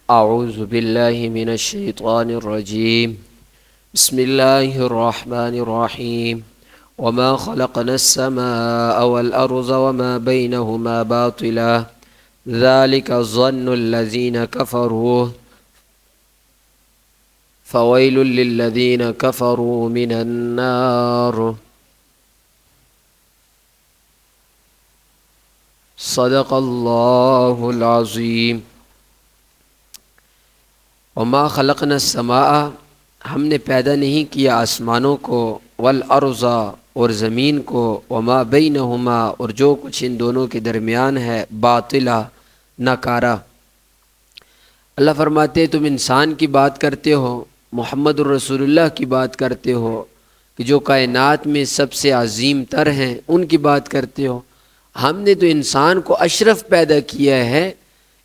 اعوذ باللہ من الشیطان الرجیم بسم اللہ الرحمن الرحیم وما خلقنا السماء والأرض وما بينهما باطلا ذلك ظن الذين كفروا فويل للذين كفروا من النار صدق اللہ العظیم۔ وما خلقنا السماء، ہم نے پیدا نہیں کیا آسمانوں کو، والارض اور زمین کو، وما بینہما اور جو کچھ ان دونوں کے درمیان ہے، باطلا ناکارہ۔ اللہ فرماتے تم انسان کی بات کرتے ہو، محمد الرسول اللہ کی بات کرتے ہو کہ جو کائنات میں سب سے عظیم تر ہیں، ان کی بات کرتے ہو۔ ہم نے تو انسان کو اشرف پیدا کیا ہے،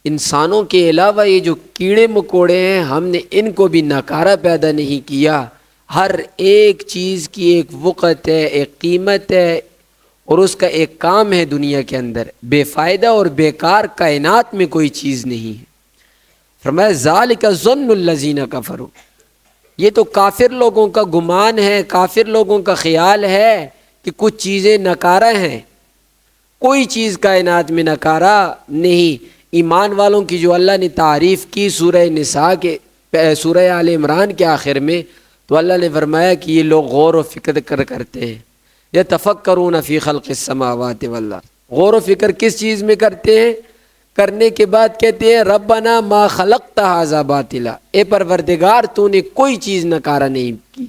انسانوں کے علاوہ یہ جو کیڑے مکوڑے ہیں ہم نے ان کو بھی ناکارہ پیدا نہیں کیا۔ ہر ایک چیز کی ایک وقت ہے، ایک قیمت ہے، اور اس کا ایک کام ہے دنیا کے اندر۔ بے فائدہ اور بیکار کائنات میں کوئی چیز نہیں ہے۔ فرمایا ذالک ظن الذین کفروا، یہ تو کافر لوگوں کا گمان ہے، کافر لوگوں کا خیال ہے کہ کچھ چیزیں ناکارہ ہیں۔ کوئی چیز کائنات میں ناکارہ نہیں۔ ایمان والوں کی جو اللہ نے تعریف کی سورہ نساء کے سورہ آل عمران کے آخر میں، تو اللہ نے فرمایا کہ یہ لوگ غور و فکر کرتے ہیں۔ یتفکرون فی خلق السماوات والارض، غور و فکر کس چیز میں کرتے ہیں؟ کرنے کے بعد کہتے ہیں ربنا ما خلقت ھذا باطلا، اے پروردگار تو نے کوئی چیز ناکارہ نہیں کی۔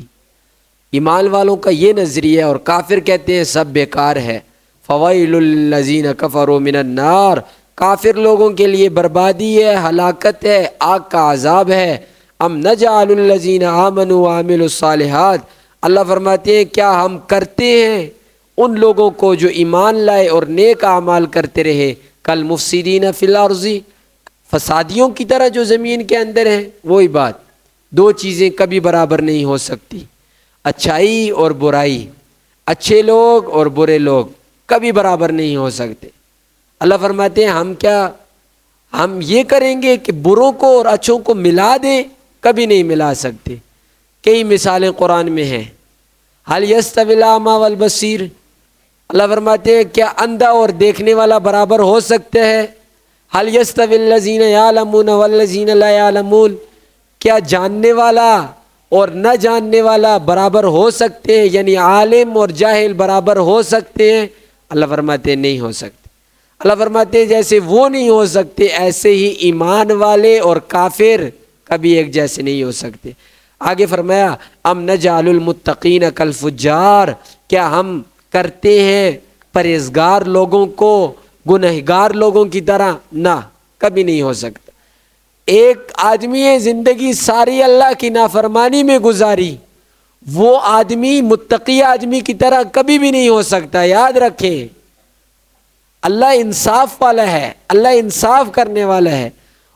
ایمان والوں کا یہ نظریہ، اور کافر کہتے ہیں سب بیکار ہے۔ فویل للذین کفروا من النار، کافر لوگوں کے لیے بربادی ہے، ہلاکت ہے، آگ کا عذاب ہے۔ ام نجعل الذین آمنوا وعملوا الصالحات، اللہ فرماتے ہیں کیا ہم کرتے ہیں ان لوگوں کو جو ایمان لائے اور نیک اعمال کرتے رہے، کالمفسدین فی الارض، فسادیوں کی طرح جو زمین کے اندر ہیں۔ وہی بات، دو چیزیں کبھی برابر نہیں ہو سکتی، اچھائی اور برائی، اچھے لوگ اور برے لوگ کبھی برابر نہیں ہو سکتے۔ اللہ فرماتے ہیں ہم یہ کریں گے کہ بروں کو اور اچھوں کو ملا دیں، کبھی نہیں ملا سکتے۔ کئی مثالیں قرآن میں ہیں۔ حل یستوی الاعمی والبصیر، اللہ فرماتے ہیں کیا اندھا اور دیکھنے والا برابر ہو سکتے ہیں؟ حل یستوی الذین یعلمون والذین لا یعلمون، کیا جاننے والا اور نہ جاننے والا برابر ہو سکتے ہیں؟ یعنی عالم اور جاہل برابر ہو سکتے ہیں؟ اللہ فرماتے ہیں نہیں ہو سکتے۔ اللہ فرماتے ہیں جیسے وہ نہیں ہو سکتے، ایسے ہی ایمان والے اور کافر کبھی ایک جیسے نہیں ہو سکتے۔ آگے فرمایا ام نجعل المتقین کالفجار، کیا ہم کرتے ہیں پرہیزگار لوگوں کو گنہگار لوگوں کی طرح؟ نہ، کبھی نہیں ہو سکتا۔ ایک آدمی ہے زندگی ساری اللہ کی نافرمانی میں گزاری، وہ آدمی متقی آدمی کی طرح کبھی بھی نہیں ہو سکتا۔ یاد رکھیں اللہ انصاف والا ہے، اللہ انصاف کرنے والا ہے۔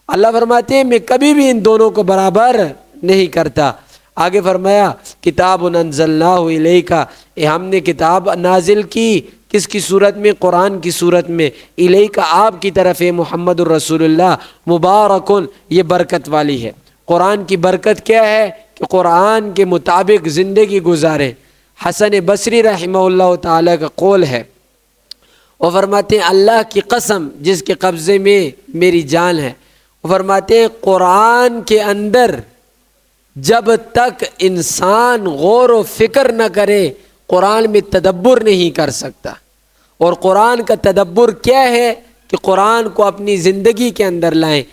اللہ فرماتے ہیں میں کبھی بھی ان دونوں کو برابر نہیں کرتا۔ آگے فرمایا کتاب انزلناہ الیک، ہم نے کتاب نازل کی کس کی صورت میں؟ قرآن کی صورت میں۔ الیک، آپ کی طرف ہے محمد الرسول اللہ، مبارکن، یہ برکت والی ہے۔ قرآن کی برکت کیا ہے؟ کہ قرآن کے مطابق زندگی گزارے۔ حسن بصری رحمہ اللہ تعالیٰ کا قول ہے، وہ فرماتے ہیں اللہ کی قسم جس کے قبضے میں میری جان ہے، وہ فرماتے ہیں قرآن کے اندر جب تک انسان غور و فکر نہ کرے قرآن میں تدبر نہیں کر سکتا۔ اور قرآن کا تدبر کیا ہے؟ کہ قرآن کو اپنی زندگی کے اندر لائیں۔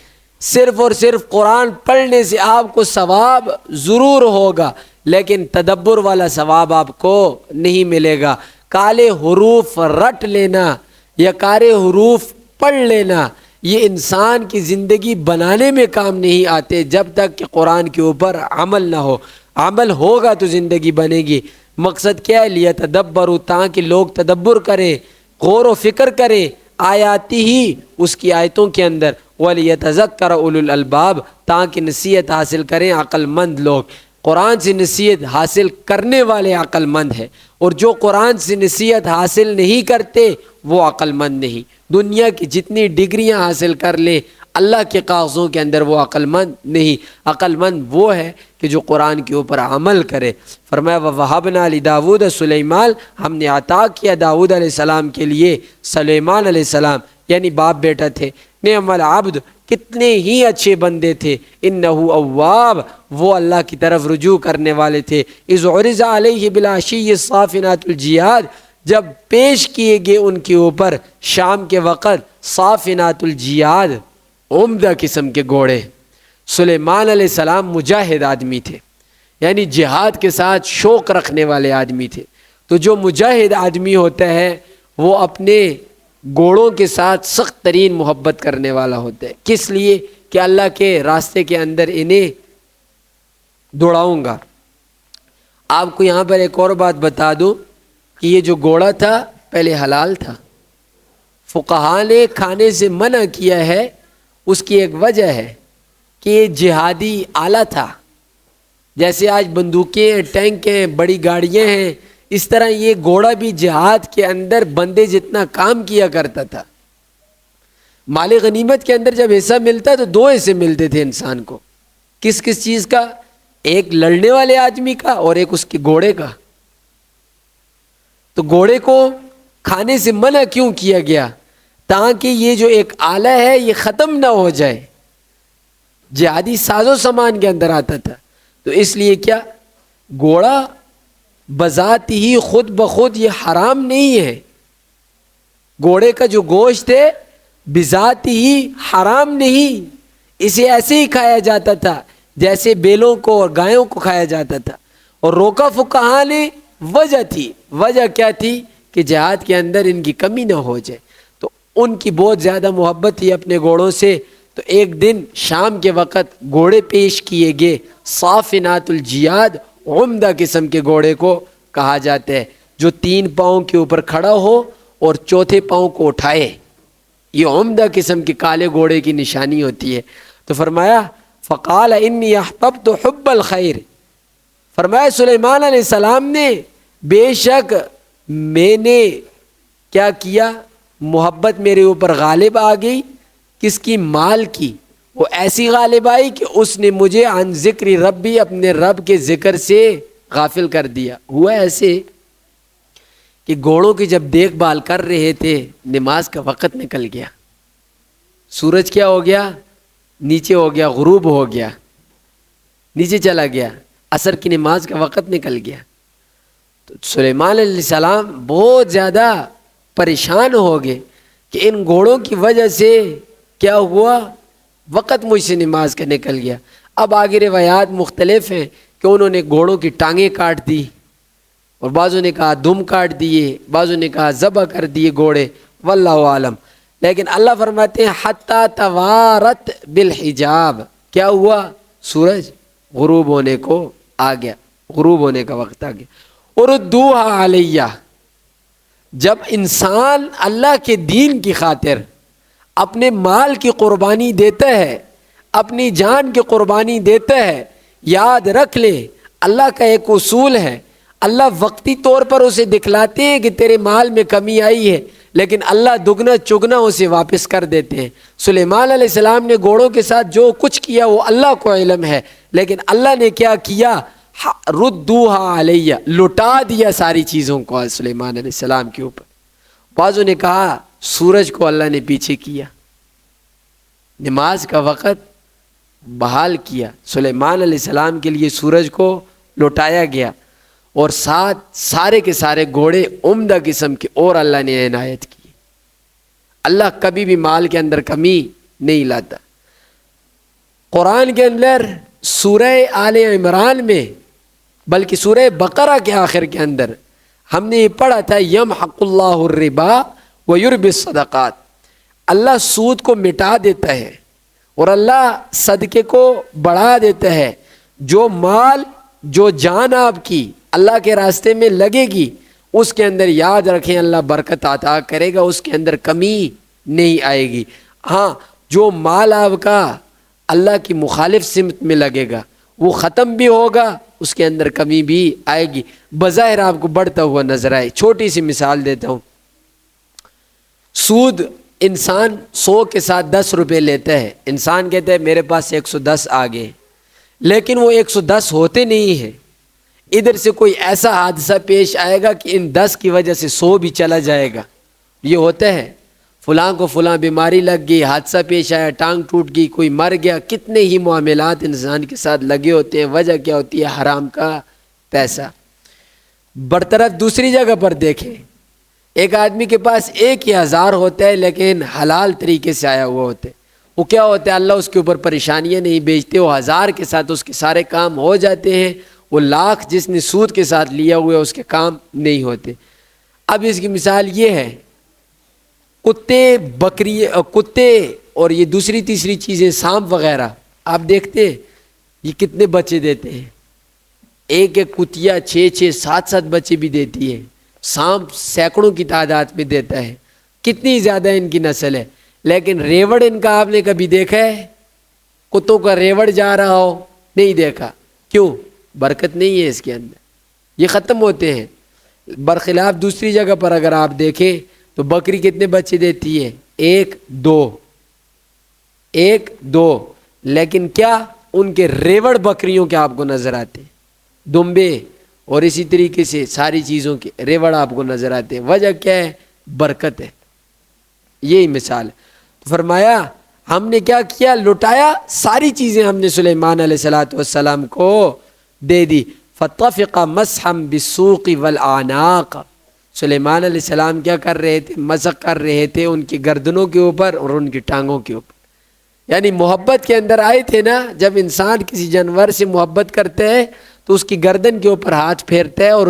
صرف اور صرف قرآن پڑھنے سے آپ کو ثواب ضرور ہوگا، لیکن تدبر والا ثواب آپ کو نہیں ملے گا۔ کالے حروف رٹ لینا یا کارے حروف پڑھ لینا یہ انسان کی زندگی بنانے میں کام نہیں آتے جب تک کہ قرآن کے اوپر عمل نہ ہو۔ عمل ہوگا تو زندگی بنے گی۔ مقصد کیا ہے؟ لیتدبروا، تاکہ لوگ تدبر کریں، غور و فکر کریں آیاتی ہی، اس کی آیتوں کے اندر، وَلِيَتَذَكَّرَ أُولُو الْأَلْبَابِ، تاکہ نصیحت حاصل کریں عقل مند لوگ۔ قرآن سے نصیحت حاصل کرنے والے عقل مند ہے، اور جو قرآن سے نصیحت حاصل نہیں کرتے وہ عقل مند نہیں۔ دنیا کی جتنی ڈگریاں حاصل کر لے، اللہ کے کاغذوں کے اندر وہ عقل مند نہیں۔ عقل مند وہ ہے کہ جو قرآن کے اوپر عمل کرے۔ فرمایا وَوَهَبْنَا لِدَاوُودَ سلیمان، ہم نے عطا کیا داؤد علیہ السلام کے لیے سلیمان علیہ السلام، یعنی باپ بیٹا تھے۔ نعم العبد، کتنے ہی اچھے بندے تھے، انہو اواب، وہ اللہ کی طرف رجوع کرنے والے تھے۔ اذ عرض علیہ بالعشی الصافنات الجیاد، جب پیش کیے گئے ان کے اوپر شام کے وقت صافنات الجیاد، عمدہ قسم کے گھوڑے۔ سلیمان علیہ السلام مجاہد آدمی تھے، یعنی جہاد کے ساتھ شوق رکھنے والے آدمی تھے۔ تو جو مجاہد آدمی ہوتا ہے وہ اپنے گھوڑوں کے ساتھ سخت ترین محبت کرنے والا ہوتا ہے۔ کس لیے؟ کہ اللہ کے راستے کے اندر انہیں دوڑاؤں گا۔ آپ کو یہاں پر ایک اور بات بتا دوں کہ یہ جو گھوڑا تھا پہلے حلال تھا، فقہاء نے کھانے سے منع کیا ہے، اس کی ایک وجہ ہے کہ یہ جہادی آلہ تھا۔ جیسے آج بندوقیں ہیں، ٹینک ہیں، بڑی گاڑیاں ہیں، اس طرح یہ گھوڑا بھی جہاد کے اندر بندے جتنا کام کیا کرتا تھا۔ مال غنیمت کے اندر جب حصہ ملتا تو دو حصے ملتے تھے انسان کو۔ کس کس چیز کا؟ ایک لڑنے والے آدمی کا اور ایک اس کے گھوڑے کا۔ تو گھوڑے کو کھانے سے منع کیوں کیا گیا؟ تاکہ یہ جو ایک آلہ ہے یہ ختم نہ ہو جائے۔ جہادی ساز و سامان کے اندر آتا تھا، تو اس لیے کیا گھوڑا بذات ہی خود بخود یہ حرام نہیں ہے۔ گھوڑے کا جو گوشت ہے بذات ہی حرام نہیں، اسے ایسے ہی کھایا جاتا تھا جیسے بیلوں کو اور گایوں کو کھایا جاتا تھا۔ اور روکا فقہا نے وجہ تھی، وجہ کیا تھی؟ کہ جہاد کے اندر ان کی کمی نہ ہو جائے۔ تو ان کی بہت زیادہ محبت تھی اپنے گھوڑوں سے۔ تو ایک دن شام کے وقت گھوڑے پیش کیے گئے، صافنات الجیاد، عمدہ قسم کے گھوڑے کو کہا جاتا ہے، جو 3 پاؤں کے اوپر کھڑا ہو اور چوتھے پاؤں کو اٹھائے۔ یہ عمدہ قسم کے کالے گھوڑے کی نشانی ہوتی ہے۔ تو فرمایا فقال انی احببت حب الخیر، فرمایا سلیمان علیہ السلام نے بے شک میں نے کیا کیا، محبت میرے اوپر غالب آ گئی۔ کس کی؟ مال کی۔ وہ ایسی غالب آئی کہ اس نے مجھے عن ذکر ربی، اپنے رب کے ذکر سے غافل کر دیا۔ ہوا ایسے کہ گھوڑوں کی جب دیکھ بھال کر رہے تھے، نماز کا وقت نکل گیا، سورج کیا ہو گیا؟ نیچے ہو گیا، غروب ہو گیا، نیچے چلا گیا، عصر کی نماز کا وقت نکل گیا۔ تو سلیمان علیہ السلام بہت زیادہ پریشان ہو گئے کہ ان گھوڑوں کی وجہ سے کیا ہوا، وقت مجھ سے نماز کا نکل گیا۔ اب آگے روایات مختلف ہیں کہ انہوں نے گھوڑوں کی ٹانگیں کاٹ دی، اور بعضوں نے کہا دم کاٹ دیے، بعضوں نے کہا ذبح کر دیے گھوڑے، واللہ عالم۔ لیکن اللہ فرماتے ہیں حتی توارت بالحجاب، کیا ہوا؟ سورج غروب ہونے کو آ گیا، غروب ہونے کا وقت آ گیا۔ اردوہا علیہ، جب انسان اللہ کے دین کی خاطر اپنے مال کی قربانی دیتا ہے، اپنی جان کی قربانی دیتا ہے، یاد رکھ لے اللہ کا ایک اصول ہے، اللہ وقتی طور پر اسے دکھلاتے ہیں کہ تیرے مال میں کمی آئی ہے، لیکن اللہ دگنا چگنا اسے واپس کر دیتے ہیں۔ سلیمان علیہ السلام نے گھوڑوں کے ساتھ جو کچھ کیا وہ اللہ کو علم ہے، لیکن اللہ نے کیا کیا؟ ردوہا علیہ، لٹا دیا ساری چیزوں کو سلیمان علیہ السلام کے اوپر۔ بعضوں نے کہا سورج کو اللہ نے پیچھے کیا، نماز کا وقت بحال کیا، سلیمان علیہ السلام کے لیے سورج کو لوٹایا گیا، اور ساتھ سارے کے سارے گھوڑے عمدہ قسم کے اور اللہ نے عنایت کی۔ اللہ کبھی بھی مال کے اندر کمی نہیں لاتا۔ قرآن کے اندر سورہ آل عمران میں، بلکہ سورہ بقرہ کے آخر کے اندر ہم نے یہ پڑھا تھا یمحق اللہ الربا ویربی الصدقات، اللہ سود کو مٹا دیتا ہے اور اللہ صدقے کو بڑھا دیتا ہے۔ جو مال، جو جان آپ کی اللہ کے راستے میں لگے گی، اس کے اندر یاد رکھیں اللہ برکت عطا کرے گا، اس کے اندر کمی نہیں آئے گی۔ ہاں، جو مال آپ کا اللہ کی مخالف سمت میں لگے گا، وہ ختم بھی ہوگا، اس کے اندر کمی بھی آئے گی، بظاہر آپ کو بڑھتا ہوا نظر آئے۔ چھوٹی سی مثال دیتا ہوں، سود انسان 100 کے ساتھ 10 روپے لیتا ہے، انسان کہتا ہے میرے پاس 110 آ گئے، لیکن وہ 110 ہوتے نہیں ہیں، ادھر سے کوئی ایسا حادثہ پیش آئے گا کہ ان 10 کی وجہ سے 100 بھی چلا جائے گا۔ یہ ہوتا ہے، فلاں کو فلاں بیماری لگ گئی، حادثہ پیش آیا، ٹانگ ٹوٹ گئی، کوئی مر گیا، کتنے ہی معاملات انسان کے ساتھ لگے ہوتے ہیں، وجہ کیا ہوتی ہے؟ حرام کا پیسہ۔ برطرف دوسری جگہ پر دیکھیں، ایک آدمی کے پاس 1,000 ہوتا ہے لیکن حلال طریقے سے آیا ہوا ہوتا ہے، وہ کیا ہوتا ہے؟ اللہ اس کے اوپر پریشانیاں نہیں بھیجتے، وہ 1000 کے ساتھ اس کے سارے کام ہو جاتے ہیں، وہ 1,00,000 جس نے سود کے ساتھ لیا ہوا ہے اس کے کام نہیں ہوتے۔ اب اس کی مثال یہ ہے، کتے، بکری، کتے اور یہ دوسری تیسری چیزیں، سانپ وغیرہ، آپ دیکھتے ہیں یہ کتنے بچے دیتے ہیں؟ ایک ایک کتیا 6 7 بچے بھی دیتی ہے، سانپ سینکڑوں کی تعداد میں دیتا ہے، کتنی زیادہ ان کی نسل ہے، لیکن ریوڑ ان کا آپ نے کبھی دیکھا ہے؟ کتوں کا ریوڑ جا رہا ہو؟ نہیں دیکھا۔ کیوں؟ برکت نہیں ہے اس کے اندر، یہ ختم ہوتے ہیں۔ برخلاف دوسری جگہ پر اگر آپ دیکھیں تو بکری کتنے بچے دیتی ہے؟ 1 2، لیکن کیا ان کے ریوڑ بکریوں کے آپ کو نظر آتے ہیں؟ دمبے اور اسی طریقے سے ساری چیزوں کے ریوڑ آپ کو نظر آتے ہیں، وجہ کیا ہے؟ برکت ہے۔ یہی مثال ہے۔ تو فرمایا ہم نے کیا کیا؟ لٹایا، ساری چیزیں ہم نے سلیمان علیہ السلام کو دے دی۔ فَطَفِقَ مَسْحًا بِالسُّوقِ وَالْأَعْنَاقِ، سلیمان علیہ السلام کیا کر رہے تھے؟ مسح کر رہے تھے ان کی گردنوں کے اوپر اور ان کی ٹانگوں کے اوپر، یعنی محبت کے اندر آئے تھے نا۔ جب انسان کسی جانور سے محبت کرتے ہیں تو اس کی گردن کے اوپر ہاتھ پھیرتا ہے اور